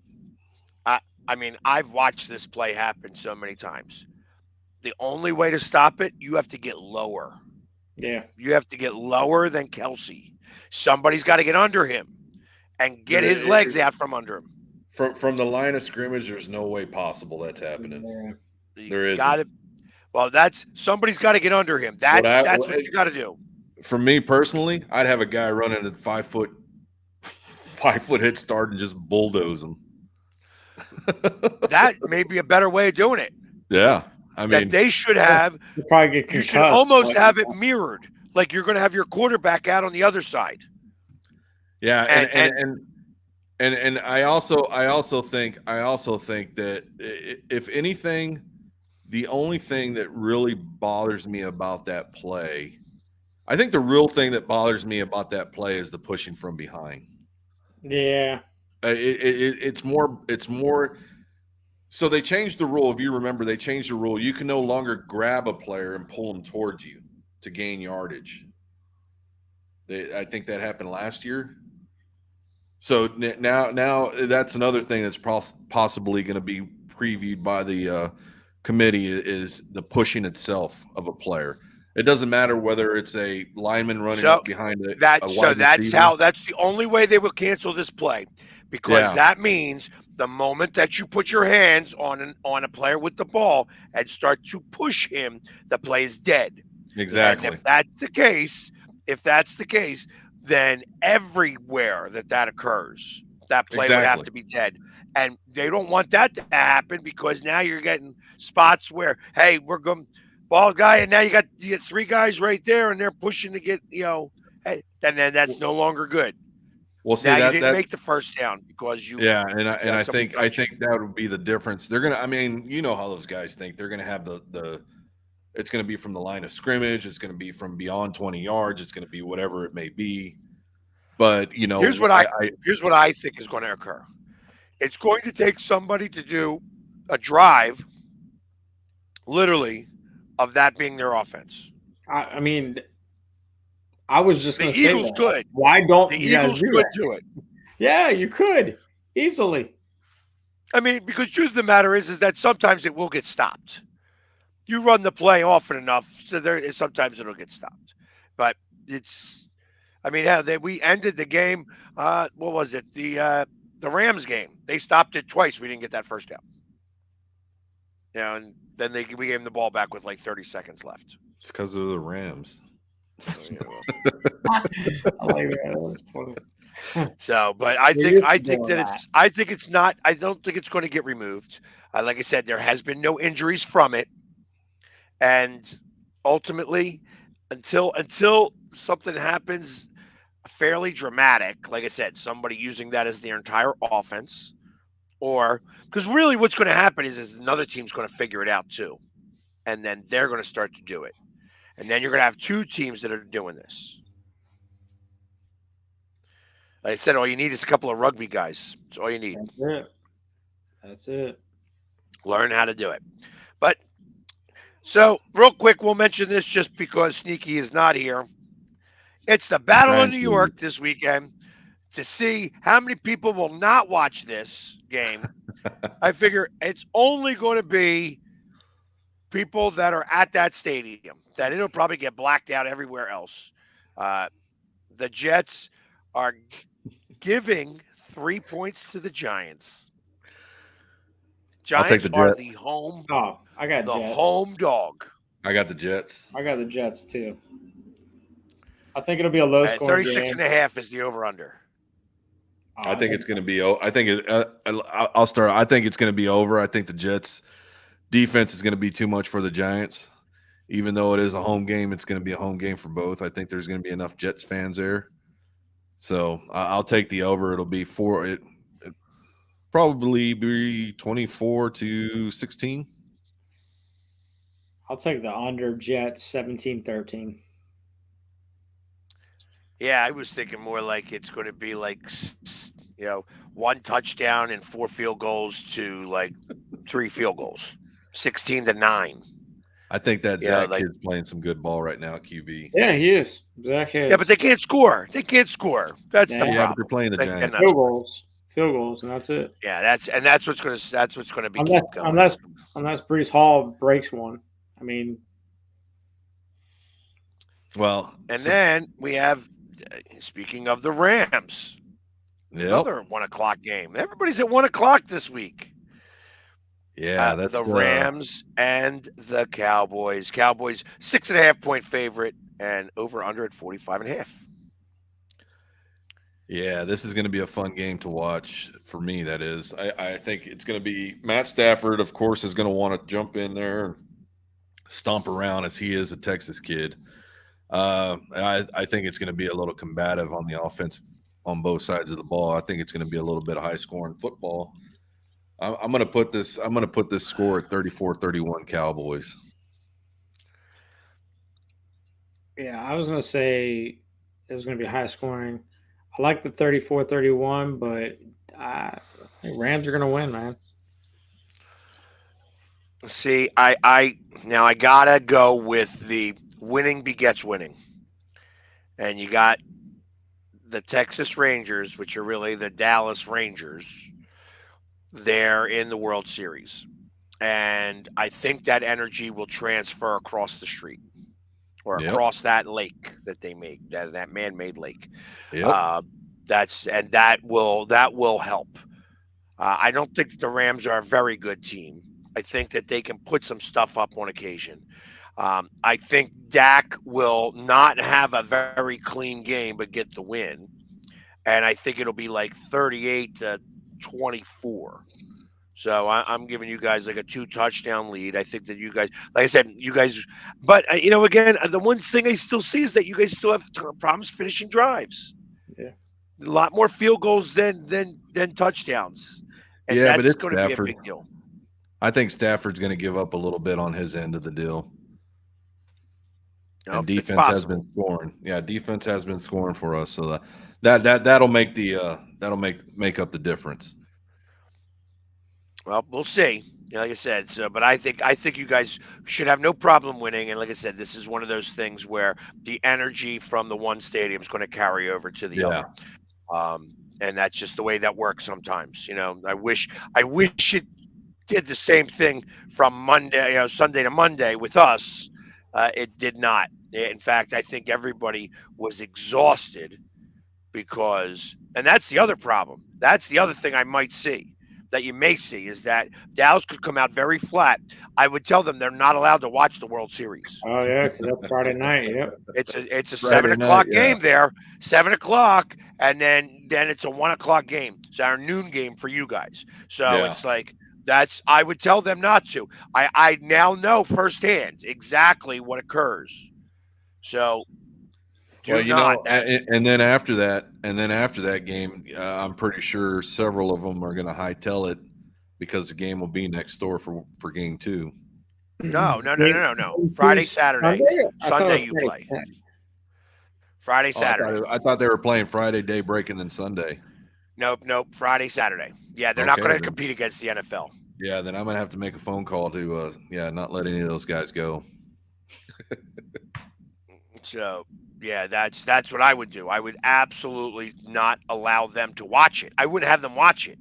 I mean, I've watched this play happen so many times. The only way to stop it, you have to get lower. Yeah. You have to get lower than Kelsey. Somebody's got to get under him and get his legs out from under him. From the line of scrimmage, there's no way possible that's happening. Yeah. There isn't. Well, somebody's got to get under him. That's what you got to do. For me personally, I'd have a guy running at 5 foot head start and just bulldoze him. That may be a better way of doing it. Yeah, I mean, that they should have. You should almost have it mirrored, like you're going to have your quarterback out on the other side. Yeah, and I also think that if anything, the only thing that really bothers me about that play, I think the real thing that bothers me about that play is the pushing from behind. Yeah. It's more. So they changed the rule. If you remember, they changed the rule. You can no longer grab a player and pull them towards you to gain yardage. I think that happened last year. So now that's another thing that's possibly going to be previewed by the committee is the pushing itself of a player. It doesn't matter whether it's a lineman running up behind a wide receiver. That's the only way they will cancel this play, because that means the moment that you put your hands on a player with the ball and start to push him, the play is dead. Exactly. And if that's the case, then everywhere that occurs, that play would have to be dead. And they don't want that to happen, because now you're getting spots where, hey, we're going ball guy, and now you got 3 guys right there, and they're pushing to get, hey, and then that's no longer good. Well, see, now you didn't make the first down because you. Yeah, and I think that would be the difference. They're gonna. I mean, you know how those guys think. They're gonna have the It's going to be from the line of scrimmage. It's going to be from beyond 20 yards. It's going to be whatever it may be. But, here's what I think is going to occur. It's going to take somebody to do a drive, literally, of that being their offense. I mean, I was just going to say Eagles that. could. Why don't The you guys Eagles do could that? do it. Yeah, you could easily. I mean, because truth of the matter is that sometimes it will get stopped. You run the play often enough, so sometimes it'll get stopped. But it's, I mean, we ended the game. What was it? The Rams game. They stopped it twice. We didn't get that first down. And then we gave them the ball back with like 30 seconds left. It's because of the Rams. I like that. That was funny. So, but I think it's not. I don't think it's going to get removed. Like I said, there has been no injuries from it, and ultimately, until something happens fairly dramatic, like I said, somebody using that as their entire offense, or because really what's going to happen is another team's going to figure it out too, and then they're going to start to do it, and then you're going to have two teams that are doing this. Like I said, all you need is a couple of rugby guys. That's all you need. That's it. Learn how to do it. But so real quick, we'll mention this just because Sneaky is not here. It's the Battle of New York this weekend. To see how many people will not watch this game, I figure it's only going to be people that are at that stadium. That it'll probably get blacked out everywhere else. The Jets are giving 3 points to the Giants. Giants are the home. Oh, I got the Jets. Home dog. I got the Jets. I got the Jets too. I think it'll be a low scoring 36.5 is the over under. I think it's going to be. I think it. I'll start. I think it's going to be over. I think the Jets' defense is going to be too much for the Giants. Even though it is a home game, it's going to be a home game for both. I think there's going to be enough Jets fans there. So I'll take the over. It'll be it probably be 24-16. I'll take the under. Jets 17-13. Yeah, I was thinking more like it's going to be like, one touchdown and 4 field goals to like 3 field goals, 16-9. I think that Zach kid's playing some good ball right now at QB. Yeah, he is. Zach is. Yeah, but they can't score. That's the problem. Yeah, but they're playing the Giants. Field goals, and that's it. Yeah, that's what's going to be unless Breece Hall breaks one. I mean, well, and then we have. Speaking of the Rams, another 1:00 game. Everybody's at 1:00 this week. Yeah, that's the Rams and the Cowboys. Cowboys 6.5 point favorite and over under at 45.5. Yeah, this is going to be a fun game to watch for me. That is, I think it's going to be Matt Stafford. Of course, is going to want to jump in there and stomp around as he is a Texas kid. I think it's going to be a little combative on the offense on both sides of the ball. I think it's going to be a little bit of high scoring football. I'm going to put this score at 34-31 Cowboys. Yeah, I was going to say it was going to be high scoring. I like the 34-31, but I think Rams are going to win, man. See, I gotta go with the winning begets winning. And you got the Texas Rangers, which are really the Dallas Rangers. They're in the World Series. And I think that energy will transfer across the street or across that lake that they made, that man-made lake. Yep. That will help. I don't think the Rams are a very good team. I think that they can put some stuff up on occasion. I think Dak will not have a very clean game, but get the win. And I think it'll be like 38-24. So I'm giving you guys like a 2-touchdown lead. I think that you guys, like I said, but again, the one thing I still see is that you guys still have problems finishing drives. Yeah. A lot more field goals than touchdowns. And but that's it's going to be a Stafford. big deal. I think Stafford's going to give up a little bit on his end of the deal. And it's defense has possible. been scoring. Yeah, defense has been scoring for us. So that'll make the that'll make up the difference. Well, we'll see. Like I said, so but I think you guys should have no problem winning. And like I said, this is one of those things where the energy from the one stadium is going to carry over to the Yeah. other. And that's just the way that works sometimes. I wish it did the same thing from Monday, Sunday to Monday with us. It did not. In fact, I think everybody was exhausted because, and that's the other problem. That's the other thing I might see that you may see is that Dallas could come out very flat. I would tell them they're not allowed to watch the World Series. Oh yeah, because that's Friday night. Yep. It's a Friday 7 o'clock night, yeah. game there, 7 o'clock, and then it's a 1 o'clock game. It's our noon game for you guys. So Yeah. it's like I would tell them not to. I now know firsthand exactly what occurs. So Well, do not. and then after that game, I'm pretty sure several of them are going to hightail it because the game will be next door for game 2. No. Friday, Saturday. Sunday you play. Friday, Oh, Saturday. I thought they were playing Friday day break and then Sunday. Nope. Friday, Saturday. Yeah, they're not Okay, going to then. compete against the NFL. Yeah, then I'm going to have to make a phone call to not let any of those guys go. So yeah, that's what I would do. I would absolutely not allow them to watch it. I wouldn't have them watch it.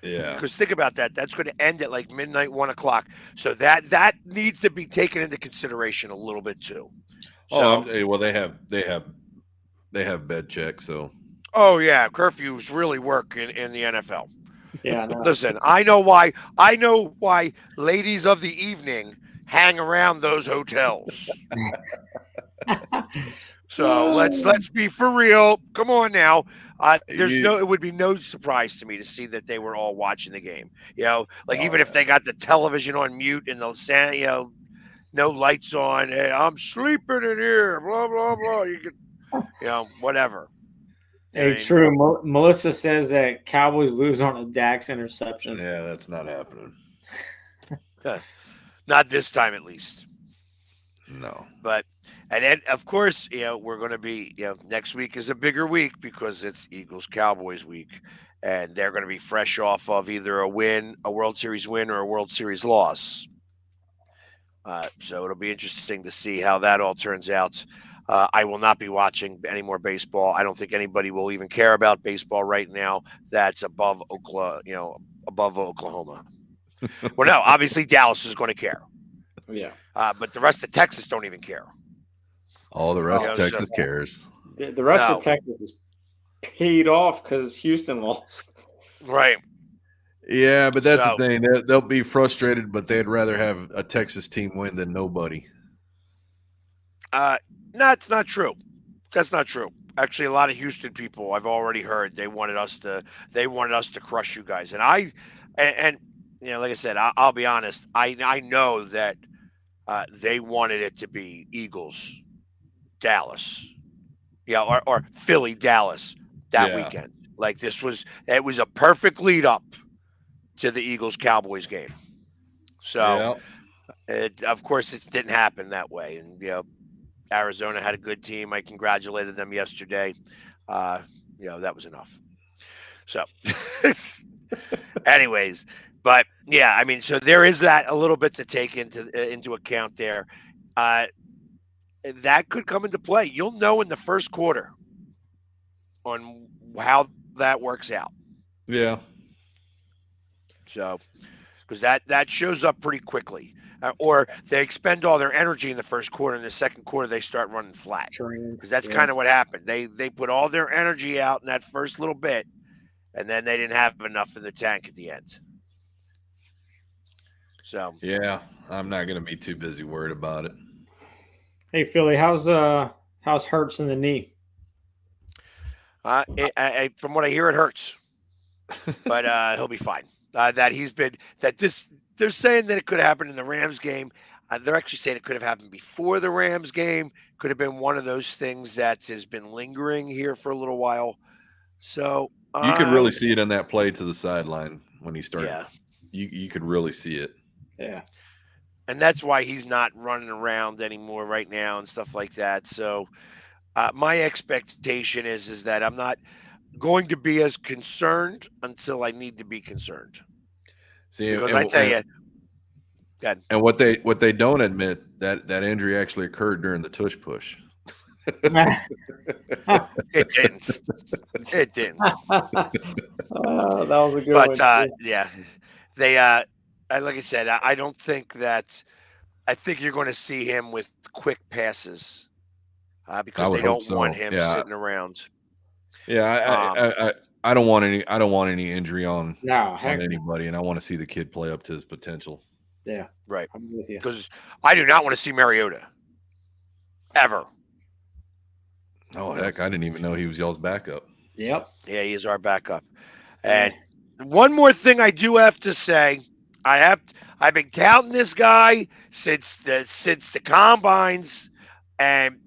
Yeah. Because think about that. That's going to end at like midnight, 1 o'clock. So that needs to be taken into consideration a little bit too. So, well, they have bed checks, so. Oh yeah, curfews really work in the NFL. Yeah. No. Listen, I know why. I know why ladies of the evening hang around those hotels. So let's be for real. Come on now. It would be no surprise to me to see that they were all watching the game. Even if they got the television on mute and they'll stand, no lights on. Hey, I'm sleeping in here. Blah blah blah. You could, whatever. Hey, true. Melissa says that Cowboys lose on a Dax interception. Yeah, that's not happening. Not this time, at least. No. But and then of course, we're going to be, next week is a bigger week because it's Eagles Cowboys week, and they're going to be fresh off of either a World Series win, or a World Series loss. So it'll be interesting to see how that all turns out. I will not be watching any more baseball. I don't think anybody will even care about baseball right now. That's above Oklahoma. Well, no, obviously Dallas is going to care. Yeah. But the rest of Texas don't even care. All the rest of Texas cares. The rest of Texas is paid off because Houston lost. Right. Yeah, but that's the thing. They'll be frustrated, but they'd rather have a Texas team win than nobody. That's not true. That's not true. Actually, a lot of Houston people, I've already heard, they wanted us to crush you guys. And like I said, I'll be honest. I know that they wanted it to be Eagles, Dallas, or Philly, Dallas that weekend. Like it was a perfect lead up to the Eagles Cowboys game. So, of course, it didn't happen that way. And Arizona had a good team. I congratulated them yesterday. That was enough. So, anyways. But yeah, I mean, so there is that a little bit to take into account there. That could come into play. You'll know in the first quarter on how that works out. Yeah. So, because that shows up pretty quickly, or they expend all their energy in the first quarter. In the second quarter, they start running flat. Because that's kind of what happened. They put all their energy out in that first little bit, and then they didn't have enough in the tank at the end. So yeah, I'm not going to be too busy worried about it. Hey Philly, how's Hurts in the knee? From what I hear, it hurts, but he'll be fine. They're saying that it could have happened in the Rams game. They're actually saying it could have happened before the Rams game. Could have been one of those things that has been lingering here for a little while. So you could really see it on that play to the sideline when he started. Yeah, you could really see it. Yeah. and that's why he's not running around anymore right now and stuff like that. So my expectation is that I'm not going to be as concerned until I need to be concerned. See, Because I tell you, God, and what they don't admit that injury actually occurred during the tush push. it didn't. It didn't. That was a good But one. yeah, they like I said, I don't think that. I think you're going to see him with quick passes I because would they hope don't want so. him Yeah, sitting around. yeah. I don't want any injury on No, heck no. anybody, and I want to see the kid play up to his potential. Yeah, Right. I'm with you. Because I do not want to see Mariota ever. Oh heck, I didn't even know he was y'all's backup. Yep. Yeah, he is our backup. Yeah. And one more thing I do have to say, I've been touting this guy since the combines, and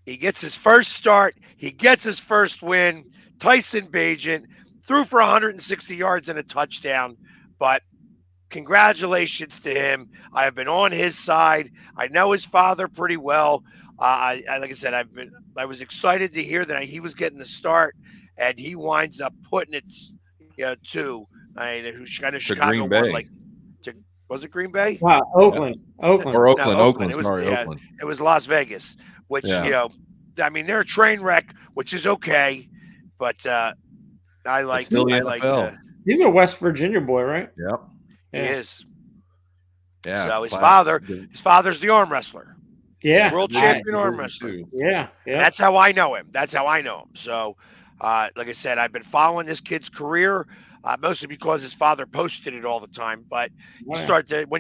he gets his first start, he gets his first win. Tyson Bagent threw for 160 yards and a touchdown, but congratulations to him. I have been on his side. I know his father pretty well. Like I said, I was excited to hear that he was getting the start, and he winds up putting it, to. I know To Chicago Green won Bay. was it Green Bay? Wow, Oakland. Oakland. Or No, Oakland. Oakland. It was Oakland. it was Las Vegas, which Yeah. I mean they're a train wreck, which is okay, but I It's still the like NFL. He's a West Virginia boy, right? Yep. he is. Yeah. So his father's the arm wrestler. Yeah. World Nice. champion arm wrestler. Yeah. And Yeah. that's how I know him. So, like I said, I've been following this kid's career, mostly because his father posted it all the time. But when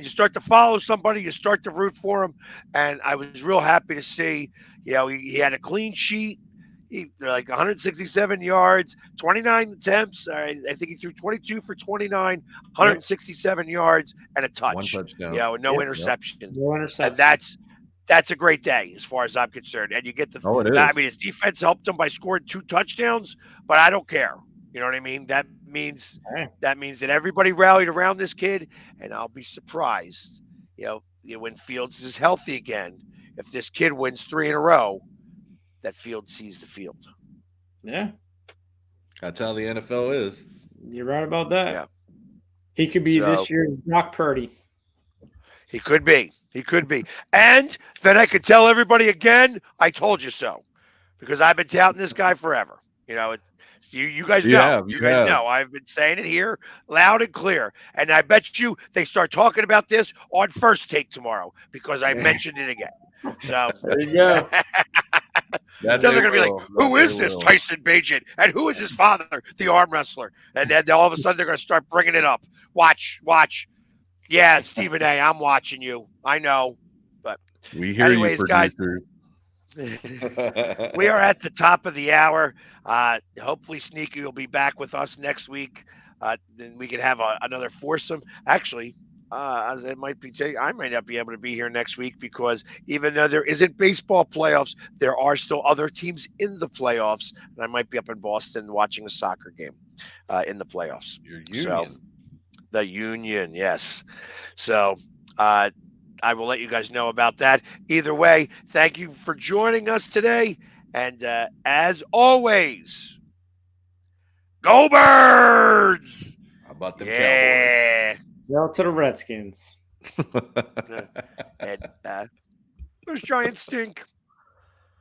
you start to follow somebody, you start to root for him. And I was real happy to see, he had a clean sheet. Like 167 yards, 29 attempts. I think he threw 22 for 29, 167 yards, and a touch. One touchdown. No interception. No interception. And that's a great day as far as I'm concerned. And you get the. Oh, it is. I mean, his defense helped him by scoring 2 touchdowns, but I don't care. You know what I mean? That means that everybody rallied around this kid, and I'll be surprised. When Fields is healthy again, if this kid wins 3 in a row, that Fields sees the field. Yeah. That's how the NFL is. You're right about that. Yeah. He could be this year's Brock Purdy. He could be. And then I could tell everybody again, I told you so. Because I've been touting this guy forever. You guys know. You guys know. I've been saying it here loud and clear. And I bet you they start talking about this on First Take tomorrow because I mentioned it again. So there you go. They're going to be like, who is this Tyson Bagent? And who is his father, the arm wrestler? And then all of a sudden they're going to start bringing it up. Watch. Yeah, Stephen A., I'm watching you. I know. But we hear anyways, you, guys, producers. we are at the top of the hour. Hopefully Sneaky will be back with us next week. Then we can have another foursome. Actually, as it might be, I might not be able to be here next week because even though there isn't baseball playoffs, there are still other teams in the playoffs, and I might be up in Boston watching a soccer game in the playoffs. Your Union. The Union, yes. So I will let you guys know about that. Either way, thank you for joining us today. And as always, go Birds! How about them Cowboys? Well, to the Redskins. And those Giants stink.